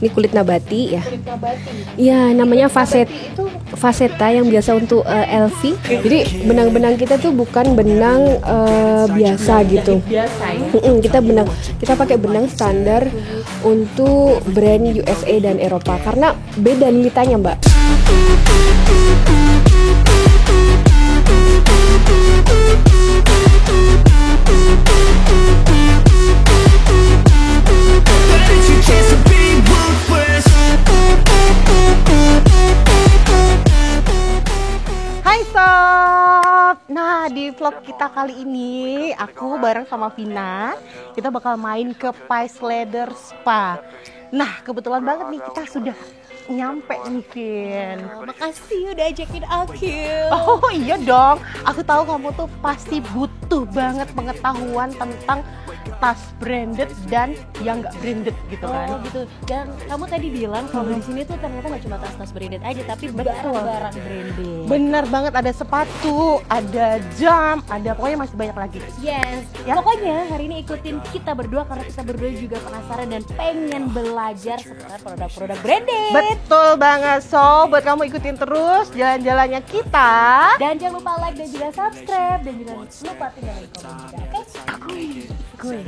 Ini kulit nabati ya. Kulit nabati. Iya, namanya Nabati itu faseta yang biasa untuk LV. Jadi benang-benang kita tuh bukan benang biasa gitu. biasa ya. Kita pakai benang standar untuk brand USA dan Eropa karena beda lilitannya, Mbak. Hai sob. Nah, di vlog kita kali ini aku bareng sama Vina. Kita bakal main ke Pies Leather Spa. Nah, kebetulan banget nih kita sudah nyampe nih, Vin. Makasih udah ajakin aku. Oh iya dong. Aku tahu kamu tuh pasti butuh banget pengetahuan tentang tas branded dan yang nggak branded gitu kan. Oh gitu. Dan kamu tadi bilang kalau di sini tuh ternyata nggak cuma tas-tas branded aja, tapi Betul. barang-barang branded. Bener banget, ada sepatu, ada jam, ada pokoknya masih banyak lagi. Yes. Ya? Pokoknya hari ini ikutin kita berdua karena kita berdua juga penasaran dan pengen belajar seputar produk-produk branded. Betul banget, so buat kamu ikutin terus jalan-jalannya kita. Dan jangan lupa like dan juga subscribe dan jangan lupa tinggalin komen juga, oke? Gue.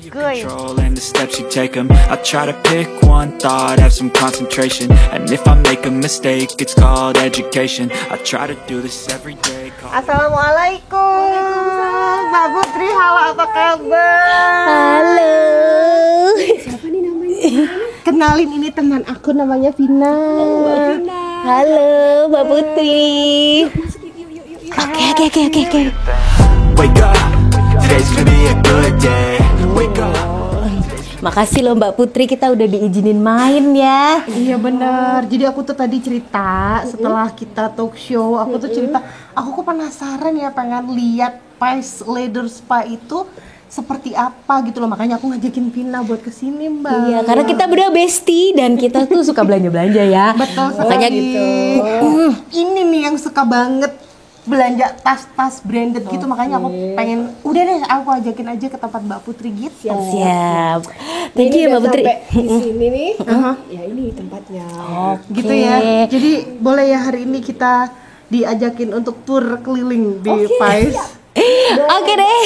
Control and the steps you take 'em. I try to pick one thought, have some concentration. And if I make a mistake, it's called education. I try to do this every day. Assalamualaikum. Mbak Putri, halo, apa kabar? Halo. Siapa nih namanya? Kenalin, ini teman aku namanya Vina. Halo, Mbak Putri. Oke. Wake up, today's gonna be a good day. Wake up. Makasih loh Mbak Putri, kita udah diizinin main ya. Iya bener, jadi aku tuh tadi cerita setelah kita talk show, aku tuh cerita, aku kok penasaran ya pengen lihat Pies Leather Spa itu seperti apa gitu loh, makanya aku ngajakin Vina buat kesini Mbak. Iya, karena kita berdua bestie dan kita tuh suka belanja-belanja ya. Betul sekali. Makanya gitu. Ini nih yang suka banget belanja tas-tas branded gitu, makanya aku pengen, udah deh aku ajakin aja ke tempat Mbak Putri gitu. Siap. Thank you Mbak Putri. Di sini nih, ya ini tempatnya. Gitu ya. Jadi boleh ya hari ini kita diajakin untuk tur keliling di Pies. Oke deh,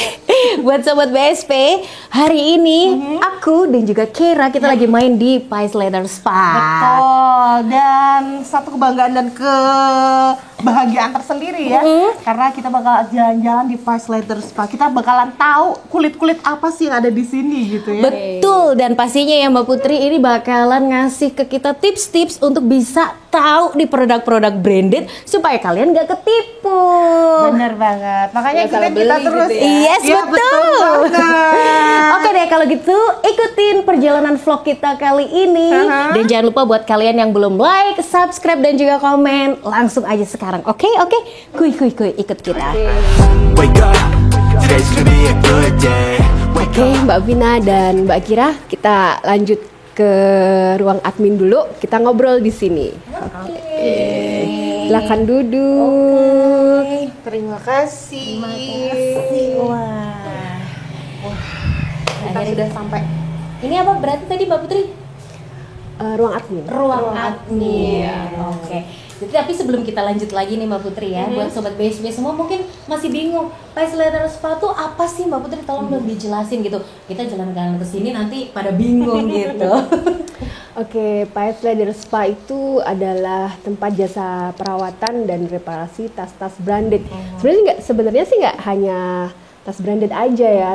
buat sobat BSP, hari ini aku dan juga Kira kita lagi main di Pies Leather Spa. Betul, dan satu kebanggaan dan kebahagiaan tersendiri ya, karena kita bakal jalan-jalan di Pies Leather Spa. Kita bakalan tahu kulit-kulit apa sih yang ada di sini gitu ya. Betul, dan pastinya ya Mbak Putri ini bakalan ngasih ke kita tips-tips untuk bisa tahu di produk-produk branded supaya kalian gak ketipu. Bener banget, makanya salah kita beli terus. gitu ya. Yes, Iya, betul. banget. Oke deh, kalau gitu ikutin perjalanan vlog kita kali ini. Dan jangan lupa buat kalian yang belum like, subscribe dan juga komen, langsung aja sekarang. Oke. Kuy, ikut kita. Wake up, today's gonna be a good day. Oke, Mbak Vina dan Mbak Kira, kita lanjut ke ruang admin dulu. Kita ngobrol di sini. Oke. Silakan duduk. Terima kasih. Wah. Kita sudah sampai. Ini apa berarti tadi Mbak Putri? Ruang admin. Ruang admin. Oke. Jadi tapi sebelum kita lanjut lagi nih Mbak Putri ya, buat sobat BSB semua mungkin masih bingung, Pies Leather Spa tuh apa sih Mbak Putri? Tolong dong dijelasin gitu. Kita jalan-jalan ke sini nanti pada bingung gitu. Oke, Pies Leather Spa itu adalah tempat jasa perawatan dan reparasi tas-tas branded. Sebenarnya sih nggak hanya tas branded aja ya,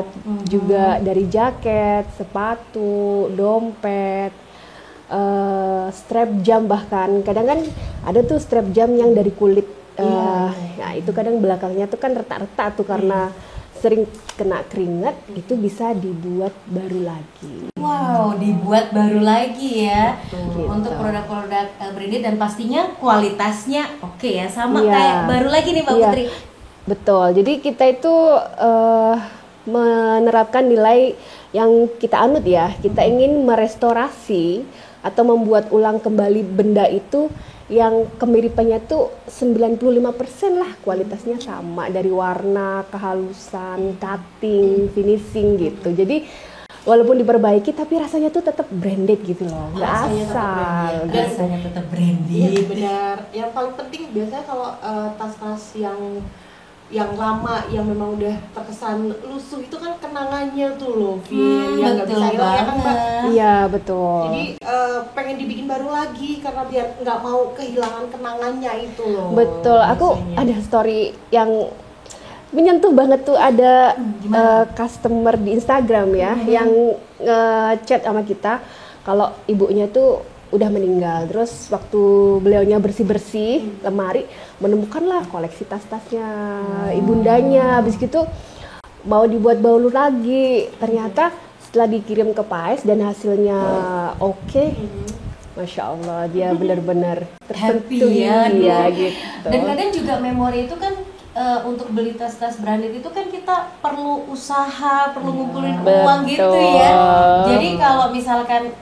juga dari jaket, sepatu, dompet, strap jam, bahkan kadang kan ada tuh strap jam yang dari kulit. Nah itu kadang belakangnya tuh kan retak-retak tuh karena sering kena keringat, itu bisa dibuat baru lagi. Wow, dibuat baru lagi ya. Untuk produk-produk branded dan pastinya kualitasnya oke ya, sama Iya. kayak baru lagi nih Mbak Iya. Putri. Betul, jadi kita itu menerapkan nilai yang kita anut ya. Kita ingin merestorasi atau membuat ulang kembali benda itu yang kemiripannya tuh 95% lah, kualitasnya sama dari warna, kehalusan, cutting, finishing gitu. Jadi walaupun diperbaiki tapi rasanya tuh tetap branded gitu loh, nggak Rasanya tetap asal. branded. gitu. Rasanya tetap Iya branded. benar. Yang paling penting biasanya kalau tas-tas yang lama yang memang udah terkesan lusuh itu kan kenangannya tuh loh, Vin, yang nggak betul bisa hilang ya kan Mbak. banget. Iya betul. Jadi pengen dibikin baru lagi karena biar nggak mau kehilangan kenangannya itu loh. Betul, aku biasanya. ada story yang menyentuh banget tuh, ada gimana? customer di Instagram ya yang chat sama kita kalau ibunya tuh udah meninggal, terus waktu beliaunya bersih-bersih lemari menemukanlah koleksi tas-tasnya ibundanya, habis gitu mau dibuat baru lagi, ternyata setelah dikirim ke Pais dan hasilnya oke. Masya Allah, dia benar-benar Happy tersentuh ya, ya aduh. gitu. Dan kadang juga memori itu kan untuk beli tas-tas branded itu kan kita perlu usaha, perlu ngumpulin uang gitu ya. Jadi kalau misalkan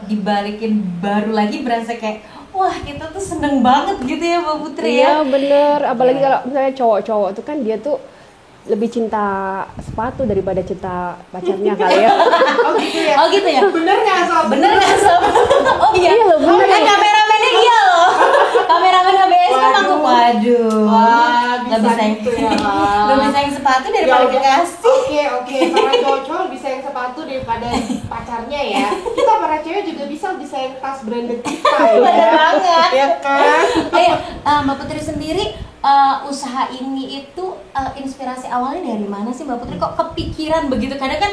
dibalikin baru lagi berasa kayak wah kita tuh seneng banget gitu ya Mbak Putri Iya ya. bener, apalagi kalau misalnya cowok-cowok tuh kan dia tuh lebih cinta sepatu daripada cinta pacarnya kali ya. Oh gitu ya. Oh gitu ya. Bener nggak sob? Bener nggak sob? Oh iya. Iya loh, bener. Kan kameramennya iya loh. Kameramen ABS kan aku waduh. Wah, bisa Lebih sayang gitu ya. lebih sayang sepatu daripada Ya udah. kekasih. Oke, karena cowok bisa yang sepatu daripada pacarnya ya. Kita para cewek juga bisa yang tas branded kita ya. Bener banget. Ya kan? Ayo, Mbak Putri sendiri usaha ini itu inspirasi awalnya dari mana sih Mbak Putri? Kok kepikiran begitu? Kadang kan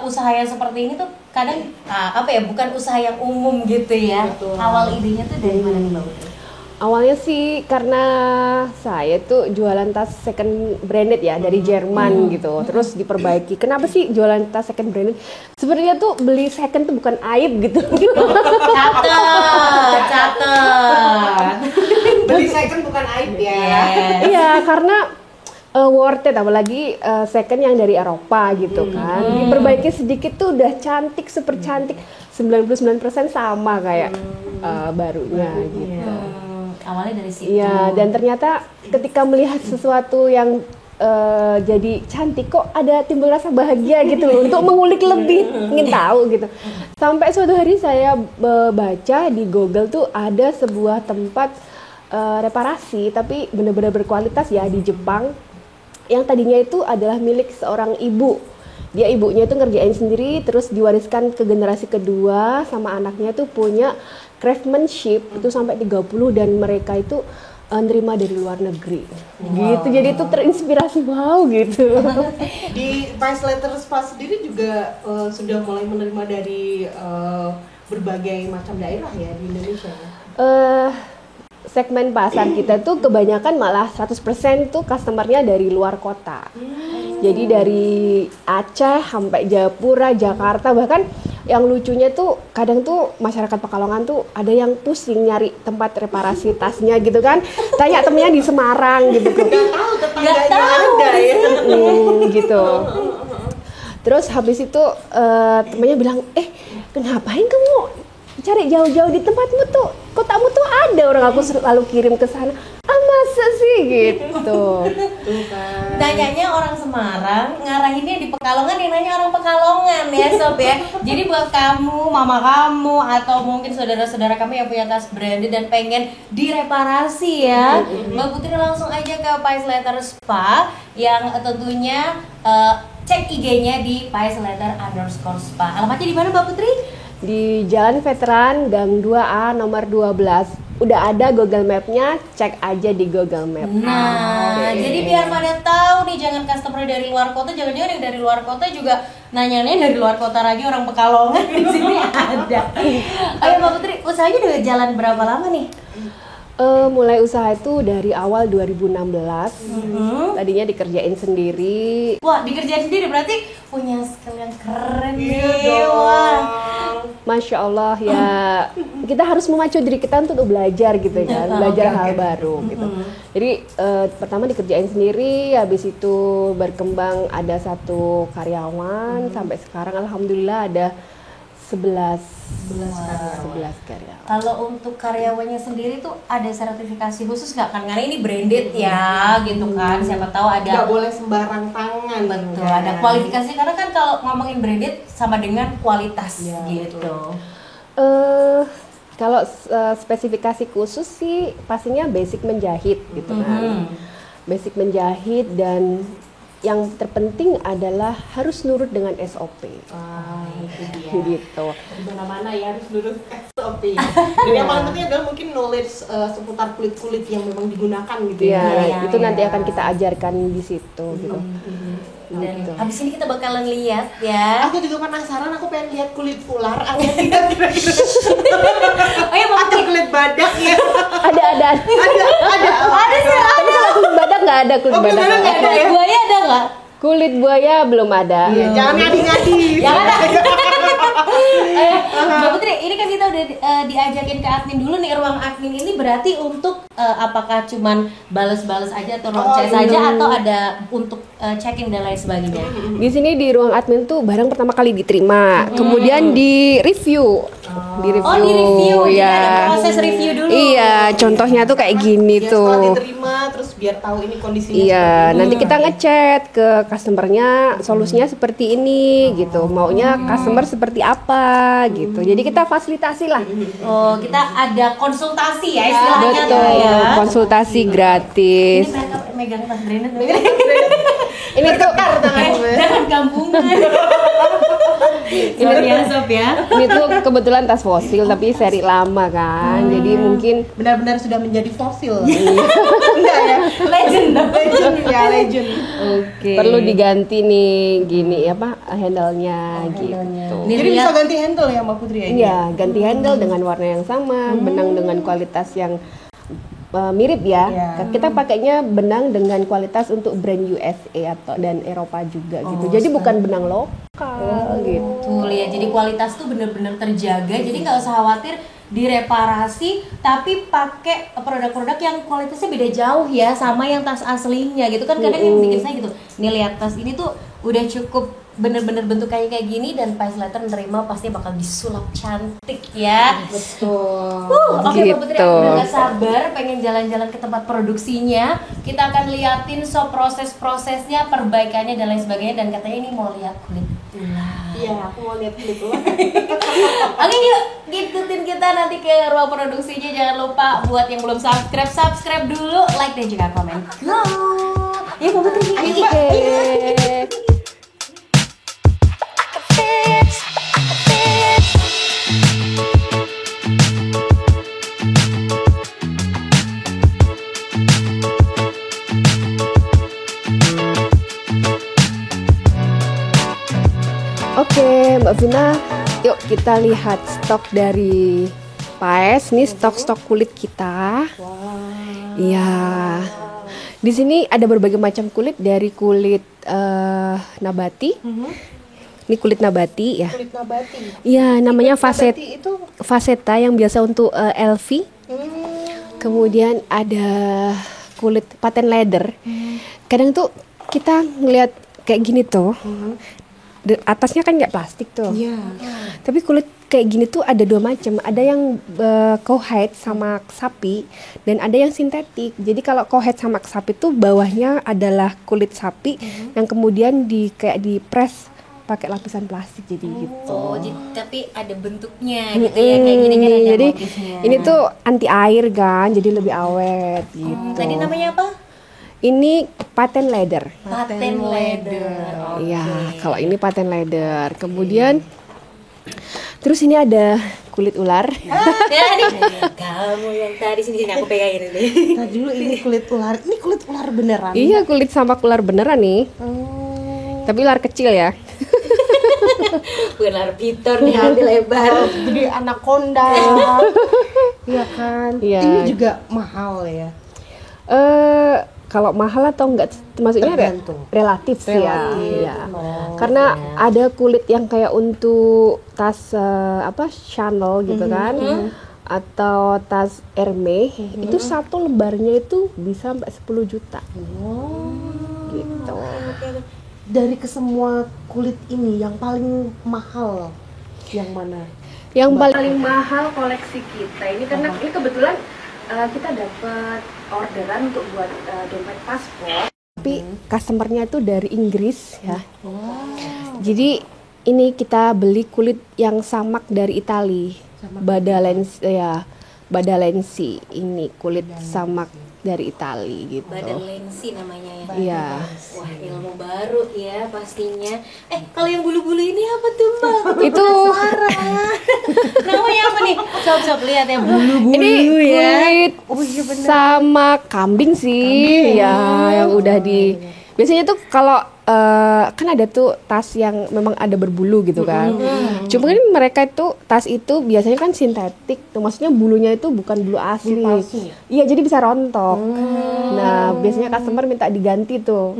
usaha yang seperti ini tuh kadang apa ya, bukan usaha yang umum gitu ya. Betul. Awal idenya tuh dari mana nih Mbak Putri? Awalnya sih karena saya tuh jualan tas second branded ya dari Jerman gitu, terus diperbaiki. Kenapa sih jualan tas second branded? Sebenarnya tuh beli second tuh bukan aib gitu. Catat. Beli second bukan aib ya. Iya, karena worth it, apalagi second yang dari Eropa gitu kan. Diperbaiki sedikit tuh udah cantik, super cantik. 99% sama kayak barunya gitu. Awalnya dari situ. Iya, dan ternyata ketika melihat sesuatu yang jadi cantik, kok ada timbul rasa bahagia gitu loh, untuk mengulik lebih, ingin tahu gitu. Sampai suatu hari saya baca di Google tuh ada sebuah tempat reparasi, tapi benar-benar berkualitas ya, di Jepang, yang tadinya itu adalah milik seorang ibu. Dia ibunya itu ngerjain sendiri, terus diwariskan ke generasi kedua, sama anaknya tuh punya craftsmanship itu sampai 30, dan mereka itu nerima dari luar negeri. Gitu. Jadi itu terinspirasi, wow gitu. Di Pais Letter Spa sendiri juga sudah mulai menerima dari berbagai macam daerah ya di Indonesia. Segmen pasar kita tuh kebanyakan malah 100% tuh customernya dari luar kota. Jadi dari Aceh sampai Jayapura, Jakarta, bahkan yang lucunya tuh kadang tuh masyarakat Pekalongan tuh ada yang pusing nyari tempat reparasi tasnya gitu kan. Tanya temennya di Semarang gitu. Nggak tahu tetangganya ada ya. Gitu. Terus habis itu temennya bilang, ngapain kamu cari jauh-jauh di tempatmu tuh, kotamu tuh ada orang, aku selalu kirim ke sana. Masa sih gitu. Nanyanya orang Semarang, ngarahinnya di Pekalongan, yang nanya orang Pekalongan ya Sob ya. Jadi buat kamu, mama kamu, atau mungkin saudara-saudara kamu yang punya tas branded dan pengen direparasi ya, Mbak Putri langsung aja ke Pais Letter Spa, yang tentunya cek IG-nya di @paisletter_spa. Alamatnya di mana Mbak Putri? Di Jalan Veteran Gang 2A nomor 12. Udah ada Google Map-nya, cek aja di Google Map. Nah, jadi biar pada tahu nih, jangan customer dari luar kota, jangan-jangan yang dari luar kota juga nanyanya dari luar kota lagi, orang Pekalongan di sini ada. Ayo Mbak Putri, usahanya udah jalan berapa lama nih? Mulai usaha itu dari awal 2016. Tadinya dikerjain sendiri. Wah, dikerjain sendiri berarti punya skill yang keren nih. Iya Wah. Masya Allah ya, kita harus memacu diri kita untuk belajar gitu kan, belajar hal baru gitu. Jadi pertama dikerjain sendiri, habis itu berkembang ada satu karyawan, sampai sekarang alhamdulillah ada 11 11 karyawan. Kalau untuk karyawannya sendiri tuh ada sertifikasi khusus nggak kan? Karena ini branded ya, gitu kan. Siapa tahu ada. Nggak boleh sembarang tangan. Betul, kan? ada kualifikasi karena kan kalau ngomongin branded sama dengan kualitas Ya, gitu. Kalau spesifikasi khusus sih pastinya basic menjahit gitu kan. Basic menjahit dan yang terpenting adalah harus nurut dengan SOP. Itu dia. Gitu. Di mana-mana ya harus lurus SOP. Dan yang paling penting adalah mungkin knowledge seputar kulit-kulit yang memang digunakan gitu Ya, ya. itu nanti akan kita ajarkan di situ gitu. Dan Gitu. habis ini kita bakalan lihat ya. Aku juga penasaran, aku pengen lihat kulit ular, ada tidak kira-kira? Oh ya, Atau kulit badak ya? Ada. ada sih. Tapi kalau kulit badak nggak ada kulit Oh, kulit badak. badak nggak ada ya? Buaya ada nggak? Kulit buaya belum ada. Iya, jangan ngadi-ngadi. Jangan. Mbak Putri, ini kan kita udah diajakin ke admin dulu nih, ruang admin ini berarti untuk apakah cuman bales-bales aja atau roncai saja atau ada untuk checking dan lain sebagainya. Di sini di ruang admin tuh barang pertama kali diterima, kemudian di review. Di review. Oh, di review. Jadi ya. ada proses review dulu. Iya, contohnya tuh kayak gini Ya, setelah tuh. diterima, terus biar tahu ini kondisinya Iya, seperti nanti ini. kita ngechat ke customernya, solusinya seperti ini gitu. Maunya customer seperti apa gitu. Jadi kita fasilitasi lah. Oh, kita ada konsultasi ya istilahnya Betul, tuh ya. konsultasi Ini gratis. mereka megang tas branded. Ini tuh Jangan kampungan. Ini biasa ya. ini tuh kebetulan tas fosil tapi seri lama kan. Jadi mungkin benar-benar sudah menjadi fosil. Enggak ya? Legend. Legend ya, legend. perlu diganti nih gini apa handle-nya gitu. Ini Jadi bisa lihat ganti handle ya Mbak Putri ya? ini? Iya, ganti handle dengan warna yang sama, benang dengan kualitas yang mirip ya. Iya. Kita pakainya benang dengan kualitas untuk brand USA atau dan Eropa juga gitu. Jadi bukan benang lokal gitu. Betul ya, jadi kualitas tuh bener-bener terjaga. Jadi nggak usah khawatir direparasi, tapi pakai produk-produk yang kualitasnya beda jauh ya sama yang tas aslinya gitu kan. Kadang yang bikin saya gitu, nih lihat tas ini tuh udah cukup bener-bener bentukannya kayak gini dan pas letter nerima pasti bakal disulap cantik ya. Betul. Oke Mbak Putri, Gitu. aku udah gak sabar pengen jalan-jalan ke tempat produksinya. Kita akan liatin proses-prosesnya, perbaikannya dan lain sebagainya. Dan katanya ini mau lihat kulit ular. Iya, aku mau lihat kulit ular. Oke yuk, ngikutin kita nanti ke ruang produksinya. Jangan lupa buat yang belum subscribe dulu, like dan juga komen. Go! Ya Mbak Putri, ayo Oke. Oke, Mbak Vina, yuk kita lihat stok dari Paes. Nih stok-stok kulit kita. Iya. Di sini ada berbagai macam kulit dari kulit nabati. Ini kulit nabati ya. Kulit nabati. Iya, namanya facet Nabati itu faceta yang biasa untuk LV. Kemudian ada kulit patent leather. Kadang tuh kita ngelihat kayak gini tuh. Atasnya kan nggak plastik tuh. Iya. Tapi kulit kayak gini tuh ada dua macam. Ada yang cowhide sama sapi dan ada yang sintetik. Jadi kalau cowhide sama sapi tuh bawahnya adalah kulit sapi yang kemudian kayak di press pakai lapisan plastik jadi gitu. Oh, tapi ada bentuknya gitu ya, kayak gini kan ada Jadi motifnya. ini tuh anti air kan, jadi lebih awet gitu. Tadi namanya apa? Ini patent leather. Patent leather. Iya, kalau ini patent leather. Kemudian terus ini ada kulit ular. Ya nih, kamu yang tadi sini aku pegangin ini. Nah dulu ini kulit ular. Ini kulit ular beneran. Iya, kulit sama ular beneran nih. Tapi ular kecil ya. Ular piton nih hati lebar. Jadi anaconda. Iya kan? Iya. Ini juga mahal ya. Kalau mahal atau enggak, maksudnya Tergantung. relatif sih ya. Relatif. Iya. Karena ada kulit yang kayak untuk tas Chanel gitu kan, atau tas Hermes, itu satu lembarnya itu bisa sampai 10 juta. Gitu. Dari kesemua kulit ini yang paling mahal yang mana? Yang paling mahal koleksi kita ini karena ini kebetulan kita dapat orderan untuk buat dompet paspor. Tapi customernya itu dari Inggris ya. Jadi ini kita beli kulit yang samak dari Itali. Badalensi ini kulit samak dari Itali gitu. Badalensi namanya ya. Iya. Wah, ilmu baru ya pastinya. Kalau yang bulu-bulu ini apa tuh, Mbak? Itu Namanya apa nih? Sob lihat ya, bulu-bulu ini ya. kulit sama kambing sih. Ya, yang udah di biasanya tuh kalau kan ada tuh tas yang memang ada berbulu gitu kan. Cuma kan mereka itu tas itu biasanya kan sintetik, tuh maksudnya bulunya itu bukan bulu asli. Iya, jadi bisa rontok. Nah, biasanya customer minta diganti tuh.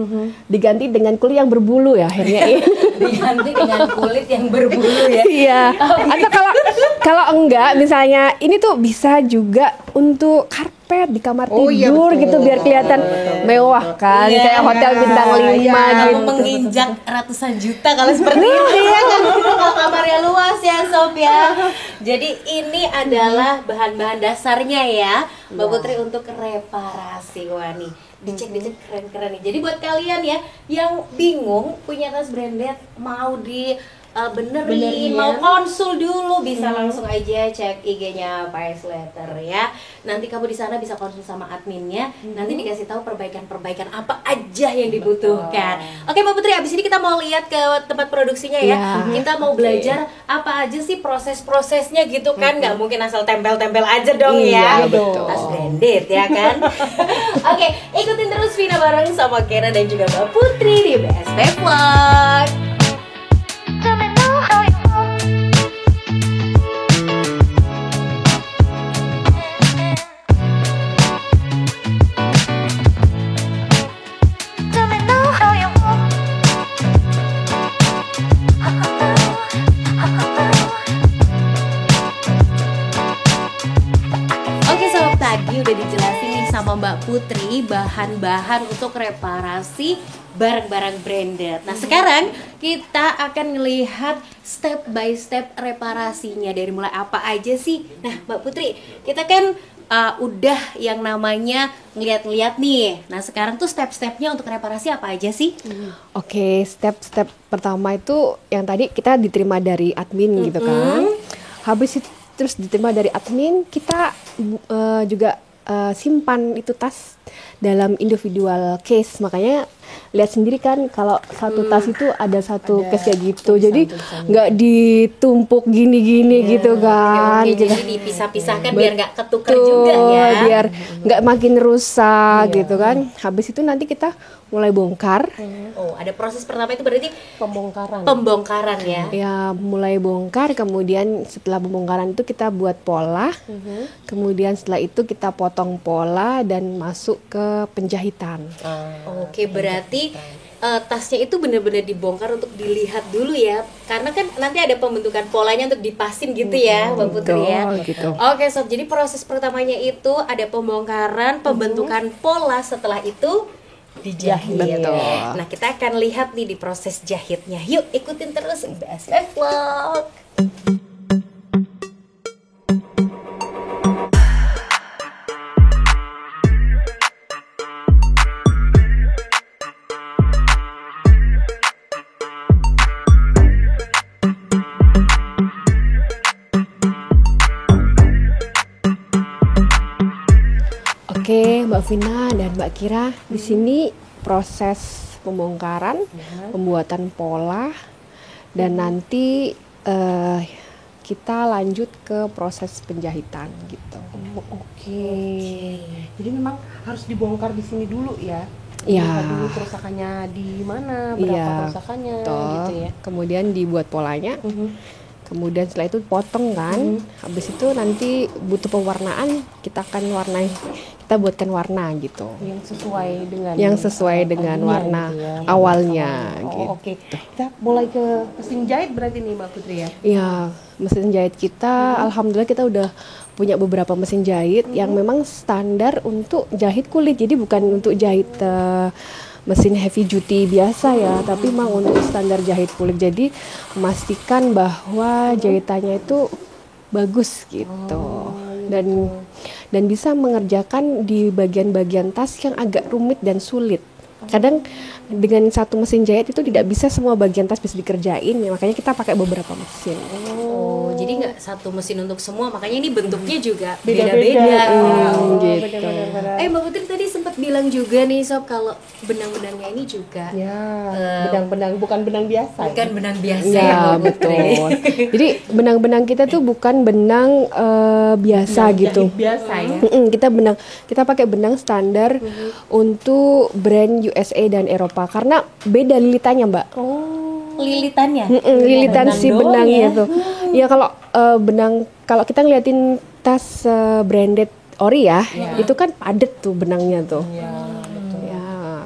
Diganti dengan kulit yang berbulu ya akhirnya. Diganti dengan kulit yang berbulu ya. Iya. Atau kalau enggak misalnya ini tuh bisa juga untuk karpet di kamar tidur gitu biar kelihatan mewah kan, kayak hotel bintang 5 gitu. Menginjak ratusan juta kalau seperti ini ya kan, kalau kamarnya luas ya Sob ya. Jadi ini adalah bahan-bahan dasarnya ya Mbak Putri untuk reparasi. Wah nih dicek keren-keren nih. Jadi buat kalian ya yang bingung punya tas branded mau di benerin, mau konsul dulu bisa langsung aja cek IG-nya Paisletter ya. Nanti kamu di sana bisa konsul sama adminnya. Nanti dikasih tahu perbaikan-perbaikan apa aja yang dibutuhkan. Oke Mbak Putri, abis ini kita mau lihat ke tempat produksinya ya. Kita mau belajar apa aja sih proses-prosesnya gitu kan. Nggak mungkin asal tempel-tempel aja dong ya. Tas branded ya kan. Oke, ikutin terus Vina bareng sama Kena dan juga Mbak Putri di BSP Vlog. Tadi udah dijelasin nih sama Mbak Putri bahan-bahan untuk reparasi barang-barang branded. Nah sekarang kita akan melihat step by step reparasinya dari mulai apa aja sih. Nah Mbak Putri, kita kan udah yang namanya ngeliat-ngeliat nih. Nah sekarang tuh step-stepnya untuk reparasi apa aja sih? Oke, step-step pertama itu yang tadi kita diterima dari admin gitu kan. Habis itu terus diterima dari admin, kita juga simpan itu tas dalam individual case. Makanya lihat sendiri kan kalau satu tas itu ada satu case kayak gitu. Jadi nggak ditumpuk gini-gini gitu kan. Jadi dipisah-pisahkan biar nggak ketukar juga ya. Biar nggak makin rusak gitu kan. Habis itu nanti kita mulai bongkar. Oh, ada proses pertama itu berarti Pembongkaran ya. Ya, mulai bongkar, kemudian setelah pembongkaran itu kita buat pola. Kemudian setelah itu kita potong pola dan masuk ke penjahitan. Oke, berarti tasnya itu benar-benar dibongkar untuk dilihat dulu ya. Karena kan nanti ada pembentukan polanya untuk dipasin gitu ya, Mbak Putri ya. Gitu. Oke, Sob. Jadi proses pertamanya itu ada pembongkaran, pembentukan pola, setelah itu dijahit. Betul. Nah, kita akan lihat nih di proses jahitnya. Yuk, ikutin terus BSP Vlog. Oke, Mbak Vina dan Mbak Kira, di sini proses pembongkaran, pembuatan pola, dan nanti kita lanjut ke proses penjahitan gitu. Oke. Jadi memang harus dibongkar di sini dulu ya. Iya. Lihat dulu kerusakannya di mana, berapa kerusakannya gitu ya. Kemudian dibuat polanya. Kemudian setelah itu potong kan. Habis itu nanti butuh pewarnaan, kita akan warnai. Kita buatkan warna gitu. Yang sesuai dengan warna gitu ya, awalnya gitu. Oke. Kita mulai ke mesin jahit berarti nih Mbak Putri ya. Iya, mesin jahit kita alhamdulillah kita udah punya beberapa mesin jahit yang memang standar untuk jahit kulit. Jadi bukan untuk jahit mesin heavy duty biasa ya, tapi memang untuk standar jahit kulit. Jadi memastikan bahwa jahitannya itu bagus gitu. Dan bisa mengerjakan di bagian-bagian tas yang agak rumit dan sulit. Kadang dengan satu mesin jahit itu tidak bisa semua bagian tas bisa dikerjain, ya, makanya kita pakai beberapa mesin. Oh, jadi nggak satu mesin untuk semua, makanya ini bentuknya juga Beda-beda. beda-beda. Gitu. Benar-benar. Mbak Putri tadi sempat bilang juga nih Sob, kalau benang-benangnya ini juga Ya, benang-benang bukan benang biasa. bukan benang biasa Ya, ya Mbak Putri. betul. Jadi benang-benang kita tuh bukan benang biasa gitu. Biasa ya. Kita pakai benang standar untuk brand USA dan Eropa karena beda lilitannya, Mbak. Lilitannya. Lilitan Benang si doang benangnya ya. tuh. Ya kalau kita ngeliatin tas branded ori ya, itu kan padet tuh benangnya tuh. Ya,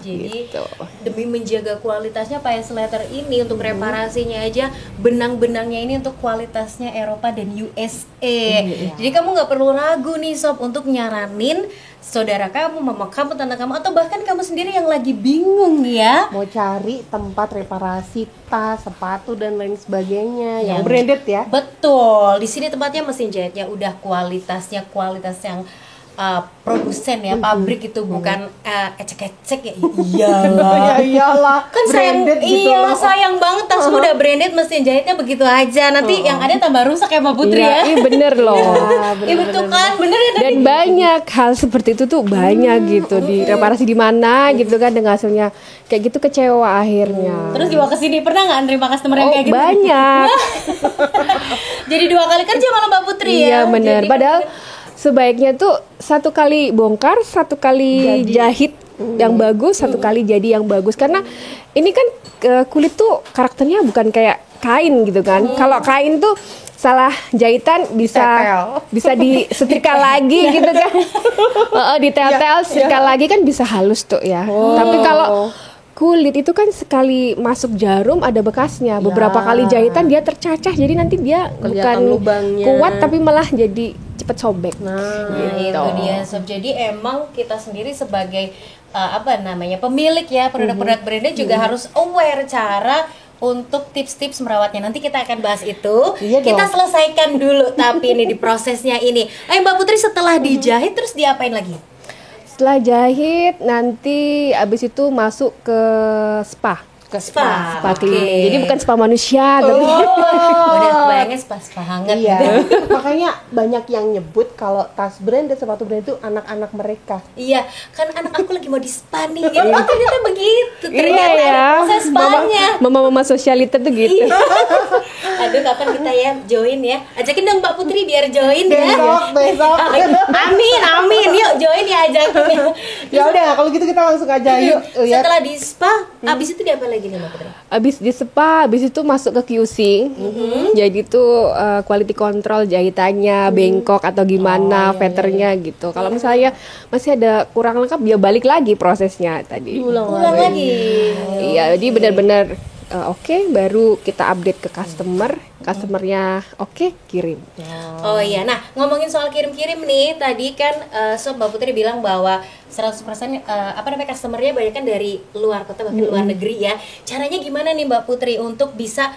Jadi gitu. demi menjaga kualitasnya Pies Leather ini untuk reparasinya aja benang-benangnya ini untuk kualitasnya Eropa dan USA. Jadi kamu nggak perlu ragu nih Sob untuk nyaranin saudara kamu, mama kamu, tante kamu, atau bahkan kamu sendiri yang lagi bingung ya. Mau cari tempat reparasi tas, sepatu dan lain sebagainya yang Yang- branded ya. Betul, di sini tempatnya mesin jahitnya udah kualitas yang produsen ya, pabrik itu bukan ecek-ecek ya. Iyalah. Ya iyalah. Kan sayang, branded gitu iya loh. sayang banget tas udah branded mesin jahitnya begitu aja, nanti yang ada tambah rusak ya Mbak Putri ya. Iya, bener loh. Iya betul kan, bener ya. Dan banyak hal seperti itu tuh banyak gitu di reparasi di mana gitu kan dengan hasilnya kayak gitu kecewa akhirnya. Terus dibawa ke sini pernah nggak nerima customer yang Oh, kayak gitu? banyak. Jadi 2 kali kerja malah Mbak Putri ya. Iya benar. Jadi- Padahal sebaiknya tuh 1 kali bongkar, 1 kali jahit yang bagus, 1 kali jadi yang bagus. Karena ini kan kulit tuh karakternya bukan kayak kain gitu kan. Kalau kain tuh salah jahitan bisa disetrika lagi gitu kan. Ditetel, setrika lagi kan bisa halus tuh ya. Tapi kalau kulit itu kan sekali masuk jarum ada bekasnya. Beberapa kali jahitan dia tercacah. Jadi nanti dia bukan Kelihatan lubangnya. kuat tapi malah jadi cepet sobek. Nah, Gitu. itu dia Sob. Jadi emang kita sendiri sebagai pemilik ya produk-produk branded juga harus aware cara untuk tips-tips merawatnya. Nanti kita akan bahas itu. Iya Kita dong. selesaikan dulu tapi ini di prosesnya ini. Mbak Putri setelah dijahit terus diapain lagi? Setelah jahit nanti abis itu masuk ke spa. Spa. Spa Oke. cleaning. Jadi bukan spa manusia tapi Udah kebayangnya spa hangat. Iya. Makanya banyak yang nyebut kalau tas branded, sepatu branded itu anak-anak mereka. Iya, kan anak aku lagi mau di spa nih. Gitu. Ternyata begitu. Ternyata Iya ada ya. proses spanya. Mama-mama sosialita tuh gitu. Aduh, kapan kita ya join ya? Ajakin dong Mbak Putri biar join ya. Besok. Amin. Yuk join ya, ajakin. Ya udah, kalau gitu kita langsung aja yuk. Ya. Setelah di spa, abis itu diapa lagi nih Mbak Putri? Abis di spa, abis itu masuk ke QC. Jadi tuh quality control jahitannya bengkok atau gimana, vetternya gitu. Kalau misalnya masih ada kurang lengkap, dia balik lagi prosesnya tadi. Ulang lagi. Iya, jadi benar-benar oke, baru kita update ke customernya oke, kirim. Oh iya, nah ngomongin soal kirim-kirim nih, tadi kan Sob Mbak Putri bilang bahwa 100% customernya banyak kan dari luar kota bahkan luar negeri ya. Caranya gimana nih Mbak Putri untuk bisa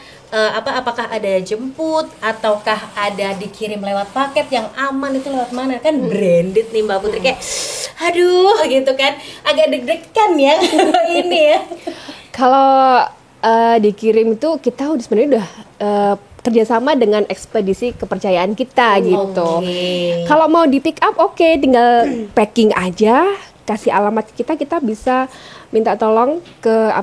apakah ada jemput ataukah ada dikirim lewat paket yang aman, itu lewat mana? Kan branded nih Mbak Putri, kayak aduh gitu kan, agak deg-degan ya ini ya. Kalau dikirim itu kita sebenarnya udah kerjasama dengan ekspedisi kepercayaan kita gitu. Oke. Kalau mau di pick up oke, tinggal packing aja, kasih alamat kita bisa minta tolong ke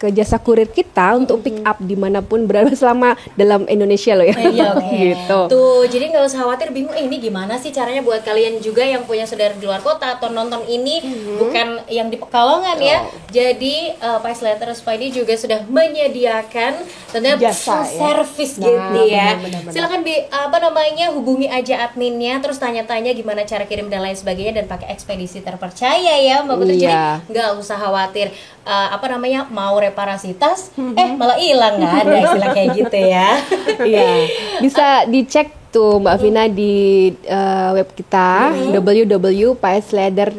ke jasa kurir kita untuk pick up dimanapun berada selama dalam Indonesia loh ya. Iya, oke. Gitu. Tuh, jadi nggak usah khawatir bingung ini gimana sih caranya buat kalian juga yang punya saudara di luar kota atau nonton ini bukan yang di Pekalongan ya. Jadi Pies Leather Spa ini juga sudah menyediakan tentunya Jasa, full ya. service gitu ya. benar-benar. Silakan hubungi aja adminnya, terus tanya-tanya gimana cara kirim dan lain sebagainya, dan pakai ekspedisi terpercaya ya Mbak Putri. Jadi Iya. nggak usah khawatir mau reparasi tas malah hilang, nggak ada istilah kayak gitu ya. Iya, bisa dicek tuh Mbak Vina di web kita www.piesleather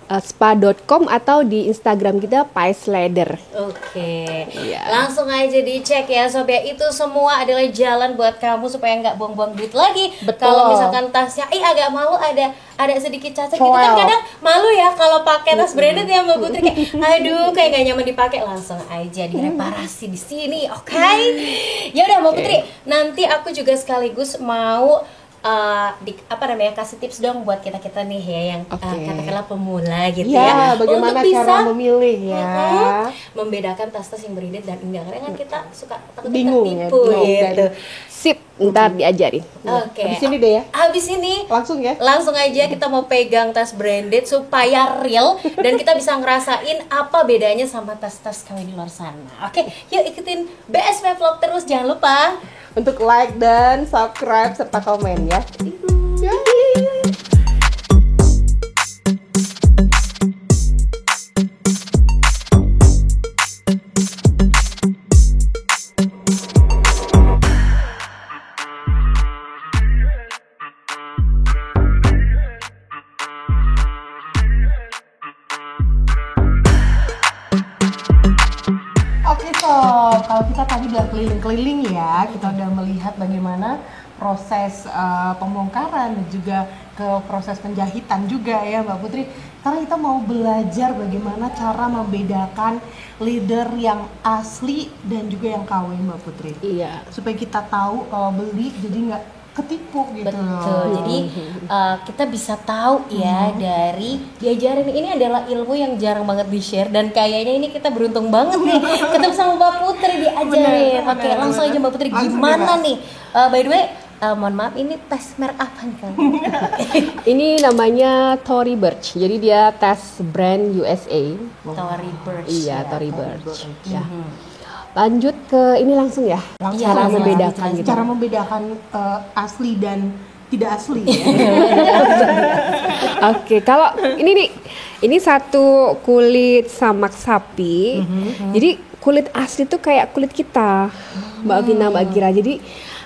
spa.com atau di Instagram kita Pais Leather. Oke, Iya. langsung aja dicek ya Sob ya. Itu semua adalah jalan buat kamu supaya nggak buang-buang duit lagi. Betul. Kalau misalkan tasnya, agak malu ada sedikit cacat gitu kan, Foil. kadang malu ya kalau pakai tas branded ya Mbak Putri, kayak aduh kayak nggak nyaman dipakai. Langsung aja direparasi di sini, oke? Ya udah Mbak Putri, nanti aku juga sekaligus mau kasih tips dong buat kita nih ya yang katakanlah pemula gitu ya. Bagaimana Untuk cara bisa memilih ya. membedakan tas-tas yang branded dan enggak, karena kan kita suka takut Bingung ya, tertipu bingung. gitu. Sip, ntar diajarin. Oke. Habis ini deh ya. Habis ini Langsung ya. langsung aja kita mau pegang tas branded supaya real dan kita bisa ngerasain apa bedanya sama tas-tas KW di luar sana. Oke, yuk ikutin BSP Vlog terus, jangan lupa. Untuk like dan subscribe serta komen ya. Oke Sob, kalau kita tadi udah keliling-keliling ya, kita udah melihat bagaimana proses pembongkaran dan juga ke proses penjahitan juga ya Mbak Putri. Sekarang kita mau belajar bagaimana cara membedakan leather yang asli dan juga yang KW Mbak Putri. Iya. Supaya kita tahu kalau beli jadi nggak ketipu gitu. Betul. Jadi kita bisa tahu ya dari diajarin, ini adalah ilmu yang jarang banget di-share dan kayaknya ini kita beruntung banget nih ketemu sama Mbak Putri diajarin. Bener, Oke, langsung aja Mbak Putri, Langsung gimana deh, nih? By the way, mohon maaf, ini tes merek apa nih Kang? Ini namanya Tory Burch. Jadi dia tas brand USA. Tory Burch. Iya, ya. Tory Burch. Ya. Lanjut ke ini langsung ya. Langsung Cara aja, membedakan gitu. Cara membedakan asli dan tidak asli ya. Oke, kalau ini nih, ini satu kulit samak sapi. Jadi kulit asli tuh kayak kulit kita, Mbak Vina, Mbak Gira. Jadi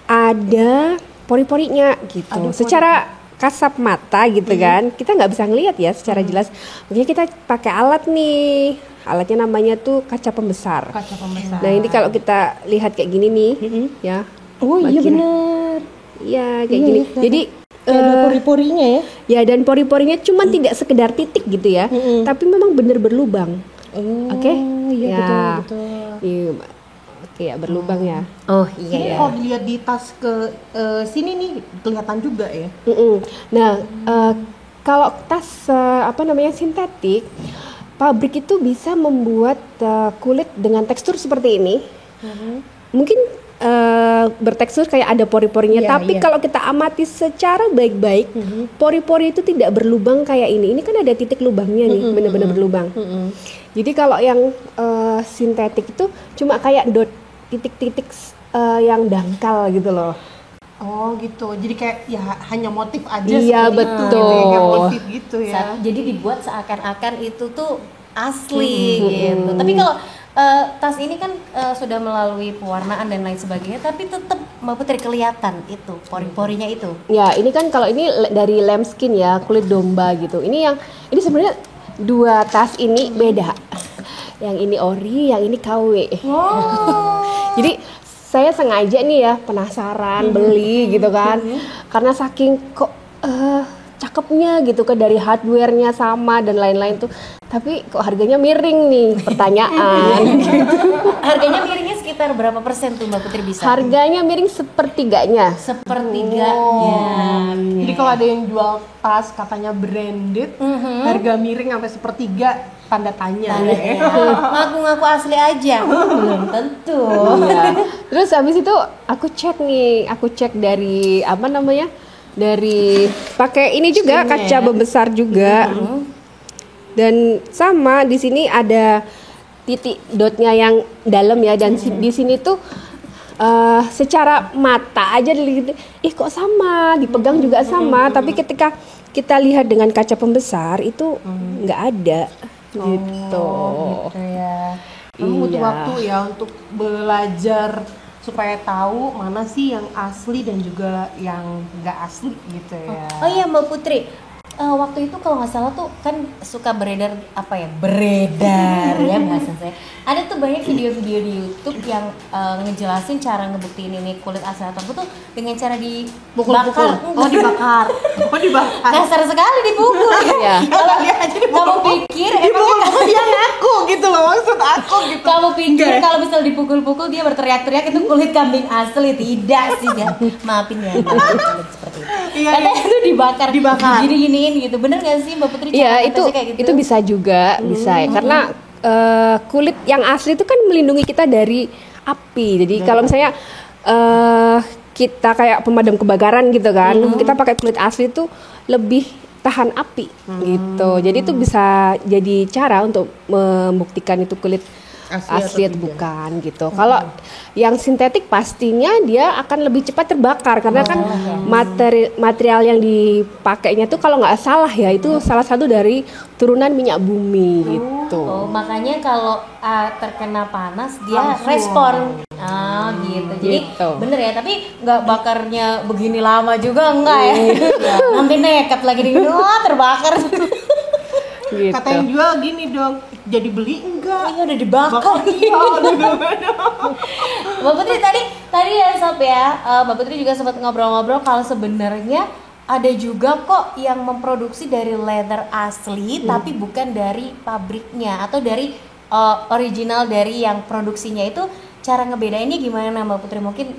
ada pori-porinya gitu. Ada Secara kasat mata gitu kan, kita nggak bisa ngelihat ya secara jelas. Makanya kita pakai alat nih. Alatnya namanya tuh kaca pembesar. Kaca pembesar. Nah ini kalau kita lihat kayak gini nih, ya. Oh Mbak iya Gira. benar. Iya kayak gini. Jadi Ada pori-porinya ya. ya, dan pori-porinya cuman tidak sekedar titik gitu ya, tapi memang bener berlubang. Oke? Iya Ya. betul. Iya, Mbak. Oke ya, berlubang ya. Oh Ini iya. kalau dilihat di tas ke sini nih kelihatan juga ya. Nah, kalau tas sintetik, pabrik itu bisa membuat kulit dengan tekstur seperti ini. Mungkin bertekstur kayak ada pori-porinya, Iya, tapi iya. kalau kita amati secara baik-baik, pori-pori itu tidak berlubang kayak ini. Ini kan ada titik lubangnya nih, benar-benar berlubang. Jadi kalau yang sintetik itu cuma kayak dot titik-titik yang dangkal gitu loh. Oh gitu. Jadi kayak ya hanya motif aja. Iya, seperti itu, betul. gitu ya, kayak motif gitu ya. Jadi dibuat seakan-akan itu tuh asli gitu. Tapi kalau tas ini kan sudah melalui pewarnaan dan lain sebagainya, tapi tetap Mbak Putri kelihatan itu pori-porinya itu. Ya, ini kan kalau ini dari lambskin ya, kulit domba gitu. Ini sebenarnya dua tas ini beda. Yang ini ori, yang ini KW. Jadi saya sengaja nih ya penasaran beli gitu kan. Karena saking kok cakepnya gitu kan, dari hardware-nya sama dan lain-lain tuh. Tapi kok harganya miring nih, pertanyaan. Harganya miringnya sekitar berapa persen tuh Mbak Putri bisa? Harganya miring sepertiganya. Sepertiganya. Jadi kalau ada yang jual tas katanya branded, harga miring sampai sepertiga, tanda tanya. Ya. Ngaku-ngaku asli aja. Belum tentu. Iya. Terus habis itu aku cek dari dari pakai ini juga kaca pembesar juga. Dan sama di sini ada titik dotnya yang dalam ya, dan di sini tuh secara mata aja dilihat, kok sama, dipegang juga sama, tapi ketika kita lihat dengan kaca pembesar itu nggak ada gitu. Gitu ya. Kamu butuh Iya. waktu ya untuk belajar supaya tahu mana sih yang asli dan juga yang nggak asli gitu ya. Oh iya Mbak Putri, waktu itu kalau nggak salah tuh kan suka beredar beredar ya bahasa saya. Ada tuh banyak video-video di YouTube yang ngejelasin cara ngebuktiin ini kulit asli atau tuh dengan cara dibakar. Dibakar. Kasar sekali dipukul. Ya. Kalau kamu pikir yang aku gitu loh, maksud aku gitu. Kamu pikir kalau misal dipukul-pukul dia berteriak-teriak itu kulit kambing asli? Tidak sih ya. Maafin ya. Seperti itu. Katanya itu dibakar. Gini-giniin gitu. Bener gak sih Mbak Putri? Iya, itu bisa juga, bisa ya. Karena kulit yang asli itu kan melindungi kita dari api. Jadi kalau misalnya kita kayak pemadam kebakaran gitu kan, kita pakai kulit asli itu lebih tahan api gitu. Jadi itu bisa jadi cara untuk membuktikan itu kulit asli atau bukan gitu. Kalau yang sintetik pastinya dia akan lebih cepat terbakar karena kan material yang dipakainya tuh kalau nggak salah ya itu salah satu dari turunan minyak bumi gitu. Makanya kalau terkena panas dia respon. Gitu. Jadi bener ya, tapi nggak bakarnya begini lama juga enggak ya. Nanti nekat lagi terbakar. Gitu. Kata yang jual gini dong, jadi beli enggak? Ini udah dibakar. Mbak Putri tadi ya Sob ya, Mbak Putri juga sempat ngobrol-ngobrol kalau sebenarnya ada juga kok yang memproduksi dari leather asli tapi bukan dari pabriknya atau dari original dari yang produksinya itu. Cara ngebedainnya gimana Mbak Putri? Mungkin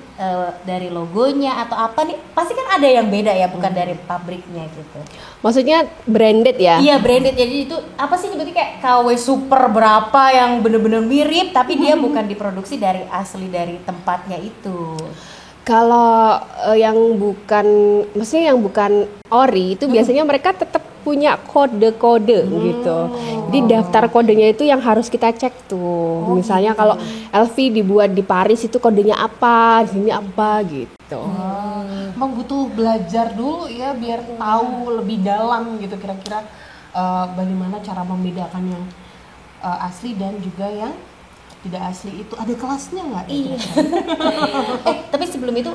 dari logonya atau apa nih? Pasti kan ada yang beda ya, bukan dari pabriknya gitu. Maksudnya branded ya? Iya branded, jadi itu apa sih berarti kayak KW Super berapa yang bener-bener mirip tapi dia bukan diproduksi dari asli dari tempatnya itu. Kalau yang bukan, maksudnya yang bukan ori itu biasanya mereka tetap punya kode-kode gitu. Jadi daftar kodenya itu yang harus kita cek tuh. Misalnya kalau LV dibuat di Paris itu kodenya apa, di sini apa gitu. Emang butuh belajar dulu ya biar tahu lebih dalam gitu kira-kira bagaimana cara membedakan yang asli dan juga yang tidak asli itu. Ada kelasnya nggak? Iya. Tapi sebelum itu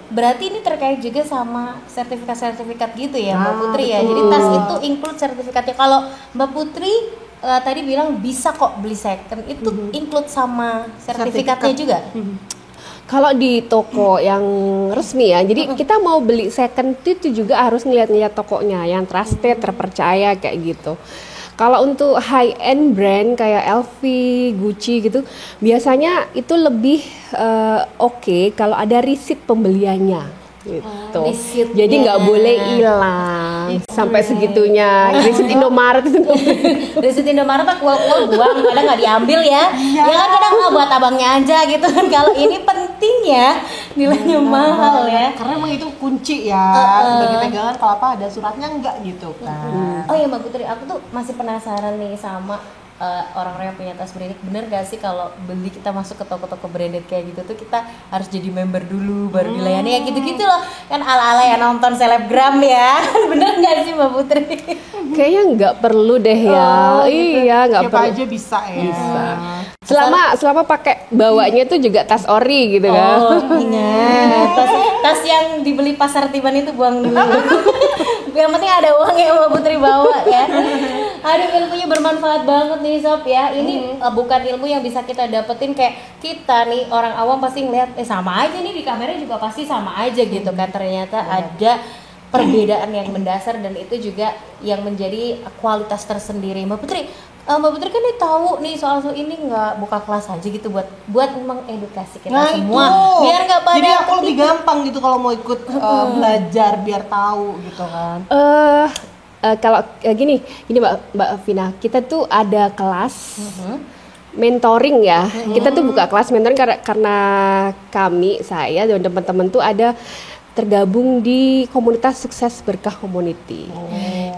berarti ini terkait juga sama sertifikat-sertifikat gitu ya Mbak Putri ya. Jadi tas itu include sertifikatnya. Kalau Mbak Putri tadi bilang bisa kok beli second, itu include sama sertifikatnya juga? Kalau di toko yang resmi ya, jadi kita mau beli second itu juga harus ngeliat-ngeliat tokonya yang trusted, terpercaya kayak gitu. Kalau untuk high end brand kayak LV, Gucci gitu, biasanya itu lebih oke kalau ada receipt pembeliannya gitu. Jadi nggak boleh hilang sampai segitunya. Receipt Indomaret itu. Receipt Indomaret tak kual-kual buang, kadang nggak diambil ya. Ya kan kadang nggak buat abangnya aja gitu kan. Kalau ini penting ya, nilainya mahal ya. Karena emang itu kunci ya. Sebagai pegangan kalau apa ada suratnya enggak gitu kan. Oh ya Mbak Putri, aku tuh masih penasaran nih sama orang-orang yang punya tas branded. Bener gak sih kalau beli kita masuk ke toko-toko branded kayak gitu tuh kita harus jadi member dulu baru dilayani ya gitu-gitu loh. Kan ala-ala yang nonton selebgram ya. Bener gak sih Mbak Putri? Kayaknya nggak perlu deh ya. Gitu. Iya nggak perlu. Siapa aja bisa ya. Bisa. Selama pakai bawanya tuh juga tas ori gitu kan. Ingat tas yang dibeli pasar Tiban itu buang dulu. Yang penting ada uang yang Mbak Putri bawa ya. Aduh, ilmunya bermanfaat banget nih Sob ya. Ini bukan ilmu yang bisa kita dapetin kayak kita nih orang awam pasti ngeliat sama aja nih di kamera juga pasti sama aja gitu kan. Ternyata ada perbedaan yang mendasar dan itu juga yang menjadi kualitas tersendiri. Mbak Putri kan nih tahu nih soal ini nggak buka kelas aja gitu buat mengedukasi kita semua itu. Biar nggak pada jadi aku lebih gampang gitu kalau mau ikut belajar biar tahu gitu kan. Kalau gini Mbak Vina, kita tuh ada kelas mentoring ya. Kita tuh buka kelas mentoring karena saya dan teman-teman tuh ada tergabung di komunitas Sukses Berkah Community.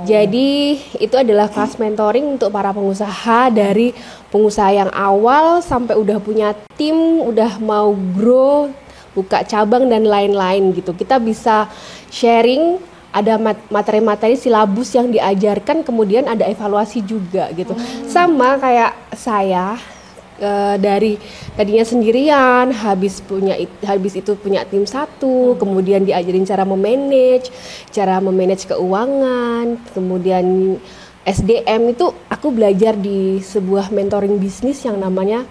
Jadi itu adalah kelas mentoring untuk para pengusaha, dari pengusaha yang awal sampai udah punya tim, udah mau grow, buka cabang dan lain-lain gitu. Kita bisa sharing, ada materi-materi silabus yang diajarkan, kemudian ada evaluasi juga gitu. Sama kayak saya dari tadinya sendirian, habis itu punya tim satu, kemudian diajarin cara memanage keuangan, kemudian SDM itu aku belajar di sebuah mentoring bisnis yang namanya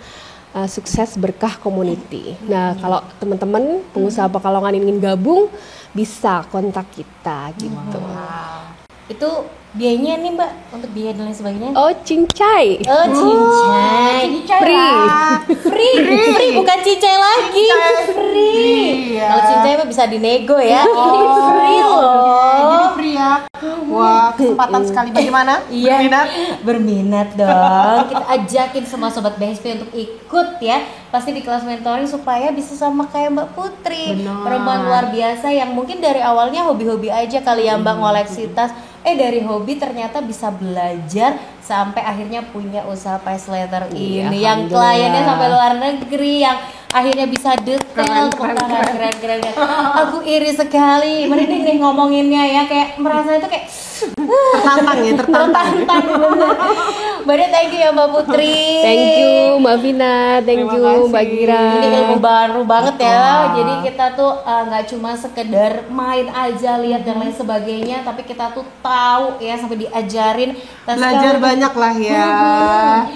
Sukses Berkah Community. Nah, kalau teman-teman pengusaha Pekalongan ingin gabung, bisa kontak kita gitu. Itu biayanya nih Mbak, untuk biaya dan lain sebagainya? Oh, cincai. Oh, cincai. Free, bukan cincai lagi. Free. Kalau cincai mah bisa dinego ya. Ini free loh. Jadi free ya. Wah, kesempatan sekali. Bagaimana? Iya, berminat dong. Kita ajakin semua sobat BSP untuk ikut ya. Pasti di kelas mentoring supaya bisa sama kayak Mbak Putri. Benar. Perempuan luar biasa yang mungkin dari awalnya hobi-hobi aja kali ya Mbak, ngoleksi tas. Dari hobi ternyata bisa belajar sampai akhirnya punya usaha Pice Leather ini yang kliennya sampai luar negeri, yang akhirnya bisa detail, keren. Aku iri sekali, merinding nih ngomonginnya ya, kayak merasa itu kayak tertantang. Bener, thank you ya Mbak Putri. Thank you Mbak Vina, thank you Mbak Gira. Ini ilmu baru banget ya. Jadi kita tuh nggak cuma sekedar main aja, lihat dan lain sebagainya, tapi kita tuh tahu ya, sampai diajarin. Belajar banyak lah ya.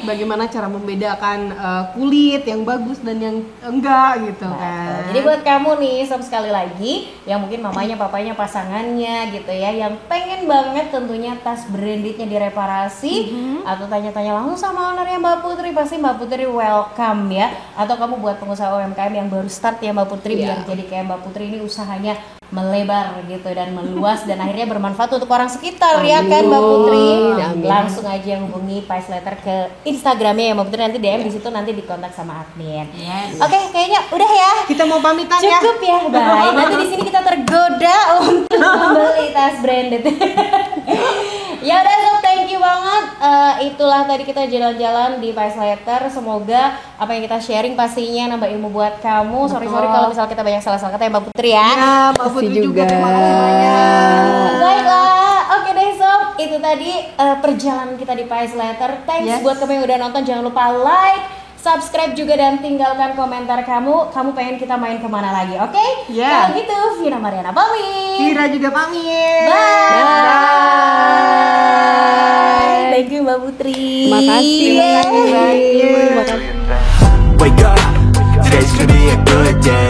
Bagaimana cara membedakan kulit yang bagus dan yang enggak gitu kan. Jadi buat kamu nih, sekali lagi yang mungkin mamanya, papanya, pasangannya gitu ya, yang pengen banget tentunya tas brandednya direparasi, atau tanya-tanya langsung sama ownernya Mbak Putri, pasti Mbak Putri welcome ya. Atau kamu buat pengusaha UMKM yang baru start ya Mbak Putri, biar jadi kayak Mbak Putri ini usahanya melebar gitu dan meluas dan akhirnya bermanfaat untuk orang sekitar. Ya kan Mbak Putri? Langsung aja hubungi Pice Leather ke Instagramnya ya Mbak Putri, nanti DM di situ, nanti dikontak sama admin. Oke, kayaknya udah ya. Kita mau pamitan ya. Cukup ya, bye. Nanti di sini kita tergoda untuk membeli tas branded. Ya udah sob, thank you banget. Itulah tadi kita jalan-jalan di Pice Leather. Semoga apa yang kita sharing pastinya nambah ilmu buat kamu. Sorry kalau misal kita banyak salah-salah kata ya Mbak Putri ya. Ya, Mbak Putri juga. Terima kasih banyak. Baiklah, oke deh sob, itu tadi perjalanan kita di Pice Leather. Thanks buat kamu yang udah nonton, jangan lupa like, subscribe juga, dan tinggalkan komentar kamu pengen kita main kemana lagi, oke? Kalau gitu, Vina Mariana pamit. Kira juga pamit. Bye. Thank you Mbak Putri. Terima kasih. Wake up, today's gonna be a good day.